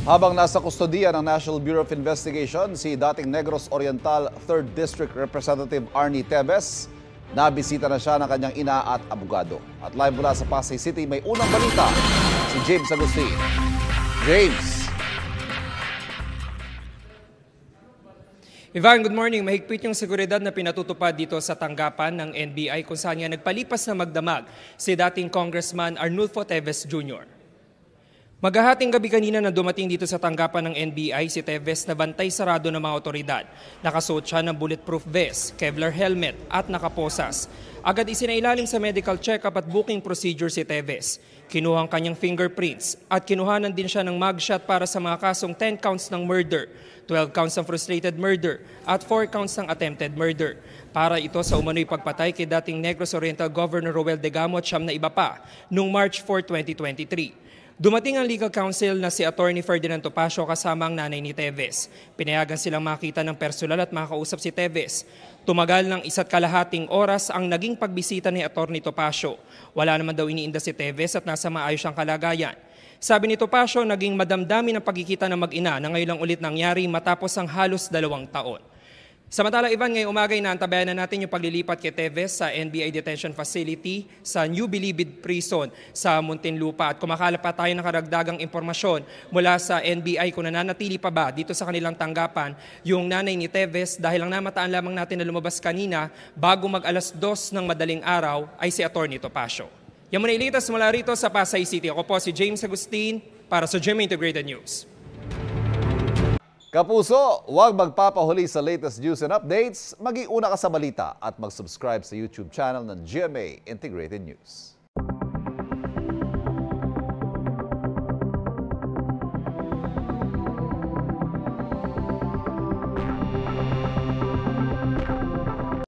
Habang nasa kustodiya ng National Bureau of Investigation, si dating Negros Oriental 3rd District Representative Arnie Teves, nabisita na siya ng kanyang ina at abogado. At live mula sa Pasay City, may unang balita, si James Agustin. James! Ivan, good morning. Mahigpit yung seguridad na pinatutupad dito sa tanggapan ng NBI kung saan nga nagpalipas na magdamag si dating Congressman Arnulfo Teves Jr. Maghahating gabi kanina na dumating dito sa tanggapan ng NBI si Teves na bantay sarado ng mga otoridad. Nakasuot siya ng bulletproof vest, Kevlar helmet at nakaposas. Agad isinailalim sa medical check-up at booking procedure si Teves. Kinuha ang kanyang fingerprints at kinuhanan din siya ng mugshot para sa mga kasong 10 counts ng murder, 12 counts ng frustrated murder at 4 counts ng attempted murder. Para ito sa umano'y pagpatay kay dating Negros Oriental Governor Roel Degamo at siyam na iba pa noong March 4, 2023. Dumating ang legal counsel na si Attorney Ferdinand Topacio kasama ang nanay ni Teves. Pinayagan silang makita ng personal at makakausap si Teves. Tumagal ng 1.5 oras ang naging pagbisita ni Attorney Topacio. Wala naman daw iniinda si Teves at nasa maayos siyang kalagayan. Sabi ni Topacio, naging madamdami ng pagkikita ng mag-ina na ngayon lang ulit nangyari matapos ang halos 2 taon. Samantala, Ivan, ngayong umagay na antabayan na natin yung paglilipat kay Teves sa NBI Detention Facility sa New Bilibid Prison sa Muntinlupa. At kumakalap pa tayo ng karagdagang impormasyon mula sa NBI kung nananatili pa ba dito sa kanilang tanggapan yung nanay ni Teves dahil ang namataan lamang natin na lumabas kanina bago mag-alas 2 ng madaling araw ay si Attorney Topacio. Yan muna ilitas mula rito sa Pasay City. Ako po si James Agustin para sa GMA Integrated News. Kapuso, huwag magpapahuli sa latest news and updates. Mag-iuna ka sa balita at mag-subscribe sa YouTube channel ng GMA Integrated News.